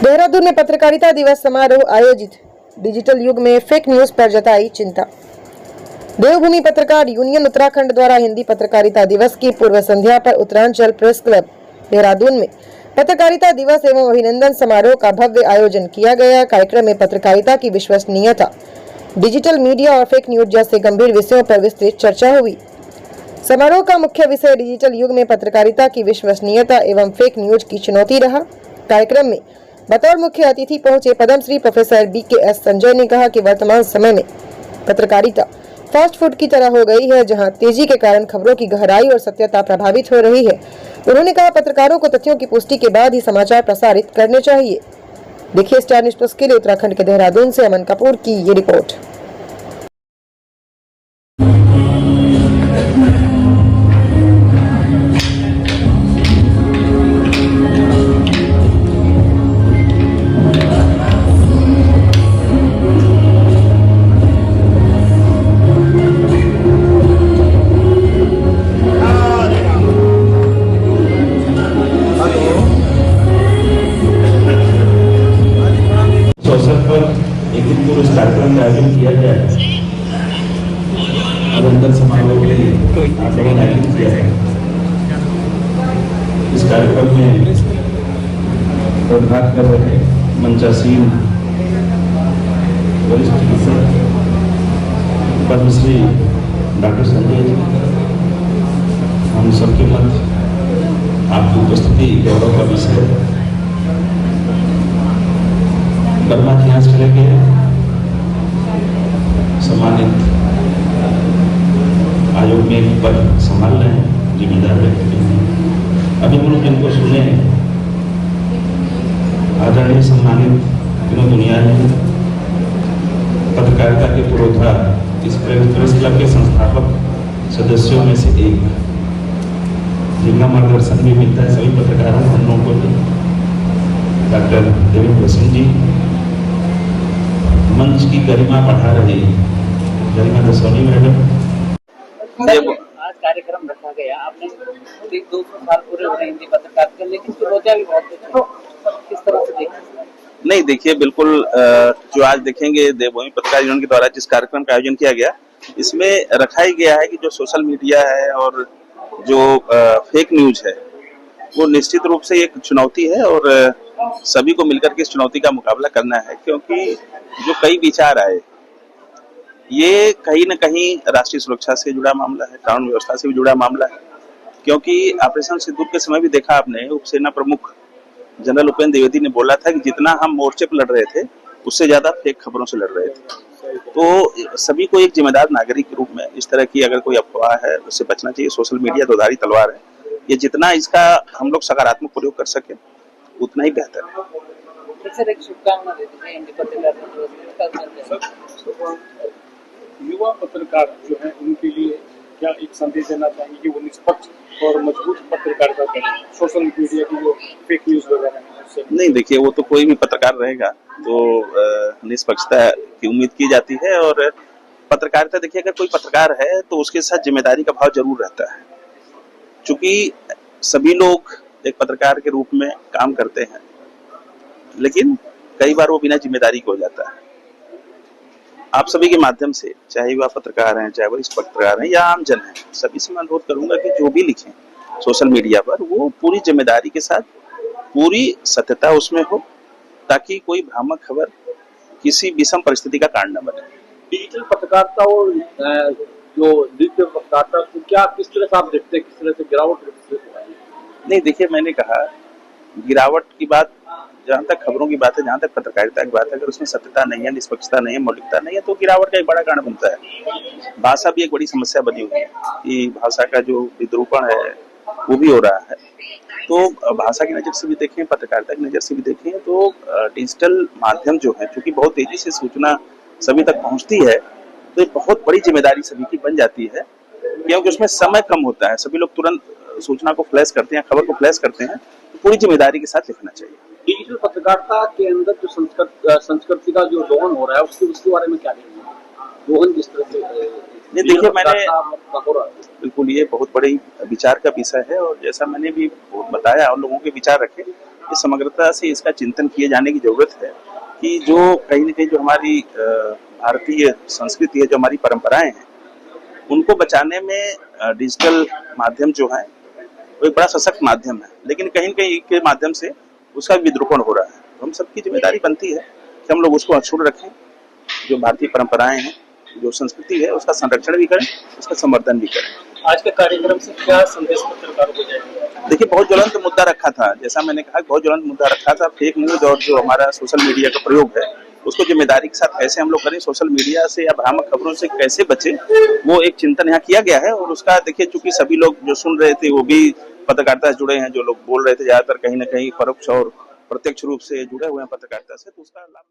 देहरादून में पत्रकारिता दिवस समारोह आयोजित। डिजिटल युग में फेक न्यूज पर जताई चिंता। देवभूमि पत्रकार यूनियन उत्तराखंड द्वारा हिंदी पत्रकारिता दिवस की पूर्व संध्या पर उत्तरांचल प्रेस क्लब देहरादून में पत्रकारिता दिवस एवं अभिनंदन समारोह का भव्य आयोजन किया गया। कार्यक्रम में पत्रकारिता की विश्वसनीयता, डिजिटल मीडिया और फेक न्यूज जैसे गंभीर विषयों पर विस्तृत चर्चा हुई। समारोह का मुख्य विषय डिजिटल युग में पत्रकारिता की विश्वसनीयता एवं फेक न्यूज की चुनौती रहा। कार्यक्रम में बतौर मुख्य अतिथि पहुंचे पद्मश्री प्रोफेसर BKS संजय ने कहा कि वर्तमान समय में पत्रकारिता फास्ट फूड की तरह हो गई है, जहां तेजी के कारण खबरों की गहराई और सत्यता प्रभावित हो रही है। उन्होंने कहा, पत्रकारों को तथ्यों की पुष्टि के बाद ही समाचार प्रसारित करने चाहिए। देखिए स्टार न्यूज़ प्लस के लिए उत्तराखंड के देहरादून से अमन कपूर की ये रिपोर्ट। इस कार्यक्रम का आयोजन किया गया है। अभिनंदन समारोह के लिए आप लोगों ने आयोजित किया है। इस कार्यक्रम में प्रधान कर रहे मंचासीन वरिष्ठ चिकित्सक पद्मश्री डॉक्टर संजय जी, हम सबके मध्य आपकी उपस्थिति गौरव का विषय है। बर्मा इतिहास जिले के सम्मानित आयोग में एक पद संभाल रहे हैं, जिम्मेदार व्यक्ति हैं। अभी हम लोग जिनको सुने आदरणीय सम्मानित विनोद दुनिया ने पत्रकारिता के पुरोधा, इस प्रेस क्लब के संस्थापक सदस्यों में से एक, जिनका मार्गदर्शन भी मिलता है सभी पत्रकारों हम लोगों को, डॉक्टर देवेंद्र सिंह जी मंच की गरिमा बढ़ा रही गरिमा दसौनी मैडम। आज कार्यक्रम रखा गया, आपने 200 साल पूरे हो रहे हिंदी पत्रकारिता, लेकिन रोजा भी बहुत किस तरह से देखा? नहीं, देखिए बिल्कुल जो आज देखेंगे देवभूमि पत्रकार यूनियन के द्वारा जिस कार्यक्रम का आयोजन किया गया, इसमें रखा ही गया है कि जो सोशल मीडिया है और जो फेक न्यूज है वो निश्चित रूप से एक चुनौती है और सभी को मिलकर के इस चुनौती का मुकाबला करना है, क्योंकि जो कई विचार आए ये कहीं न कहीं राष्ट्रीय सुरक्षा से जुड़ा मामला है, कानून व्यवस्था से भी जुड़ा मामला है। क्योंकि ऑपरेशन सिंदूर के समय भी देखा आपने, उपसेना प्रमुख जनरल उपेंद्र द्विवेदी ने बोला था कि जितना हम मोर्चे पर लड़ रहे थे उससे ज्यादा फेक खबरों से लड़ रहे थे। तो सभी को एक जिम्मेदार नागरिक के रूप में इस तरह की अगर कोई अफवाह है उससे बचना चाहिए। सोशल मीडिया दोधारी तलवार है, ये जितना इसका हम लोग सकारात्मक प्रयोग कर सके उतना ही बेहतर है। युवा पत्रकार जो है उनके लिए क्या एक संदेश देना चाहिए कि वो निष्पक्ष और मजबूत पत्रकारिता करें, सोशल मीडिया की जो फेक न्यूज वगैरह है? नहीं, देखिए वो तो कोई भी पत्रकार रहेगा तो निष्पक्षता की उम्मीद की जाती है। और पत्रकारिता देखिए, अगर कोई पत्रकार है तो उसके साथ जिम्मेदारी का भाव जरूर रहता है, क्योंकि सभी लोग एक पत्रकार के रूप में काम करते हैं, लेकिन कई बार वो बिना जिम्मेदारी के हो जाता है। आप सभी के माध्यम से, चाहे वह पत्रकार हैं, चाहे वरिष्ठ पत्रकार हैं या आम जन हैं, सभी से मैं अनुरोध करूंगा कि जो भी लिखें सोशल मीडिया पर वो पूरी जिम्मेदारी के साथ, पूरी सत्यता उसमें हो, ताकि कोई भ्रामक खबर किसी विषम परिस्थिति का कारण न बने। डिजिटल पत्रकारिता और जो डिजिटल पत्रकारिता को क्या किस तरह से आप देखते हैं, किस तरह से गिरावट? नहीं, देखिए मैंने कहा गिरावट की बात, जहाँ तक खबरों की बात है, जहाँ तक पत्रकारिता की बात है, अगर उसमें सत्यता नहीं है, निष्पक्षता नहीं है, मौलिकता नहीं है, तो गिरावट का एक बड़ा कारण बनता है। भाषा भी एक बड़ी समस्या बनी हुई है कि भाषा का जो विद्रूपण है वो भी हो रहा है। तो भाषा की नजर से भी देखें, पत्रकारिता की नजर से भी देखें, तो डिजिटल माध्यम जो है, क्योंकि बहुत तेजी से सूचना सभी तक पहुंचती है, तो एक बहुत बड़ी जिम्मेदारी सभी की बन जाती है, क्योंकि उसमें समय कम होता है। सभी लोग तुरंत सूचना को फ्लैश करते हैं, खबर को फ्लैश करते हैं, तो पूरी जिम्मेदारी के साथ लिखना चाहिए। डिजिटल पत्रकारिता के अंदर जो संस्कृति का जो दोहन हो रहा है उसके बारे में क्या कहेंगे? दोहन किस तरह से? ये देखिए, मैंने बिल्कुल ये बहुत बड़ी विचार का विषय है, और जैसा मैंने भी बताया और लोगों के विचार रखे, इस समग्रता से इसका चिंतन किए जाने की जरूरत है कि जो कहीं न कहीं जो हमारी भारतीय संस्कृति है, जो हमारी परंपराएं हैं, उनको बचाने में डिजिटल माध्यम जो है वो एक बड़ा सशक्त माध्यम है, लेकिन कहीं न कहीं के माध्यम से उसका विद्रूपण हो रहा है। तो हम सबकी जिम्मेदारी बनती है कि हम लोग उसको अक्षुण्ण रखें, जो भारतीय परंपराएं हैं, जो संस्कृति है, उसका संरक्षण भी करें, उसका संवर्धन भी करें। आज के कार्यक्रम से क्या संदेश पत्रकारों को जाएगा? देखिए, बहुत ज्वलंत मुद्दा रखा था, जैसा मैंने कहा, बहुत ज्वलंत मुद्दा रखा था फेक न्यूज और जो हमारा सोशल मीडिया का प्रयोग है, उसको जिम्मेदारी के साथ कैसे हम लोग करें, सोशल मीडिया से या भ्रामक खबरों से कैसे बचे, वो एक चिंतन यहाँ किया गया है। और उसका देखिए, चूंकि सभी लोग जो सुन रहे थे वो भी पत्रकारिता से जुड़े हैं, जो लोग बोल रहे थे ज्यादातर कहीं ना कहीं परोक्ष और प्रत्यक्ष रूप से जुड़े हुए हैं पत्रकारिता से, तो उसका लाभ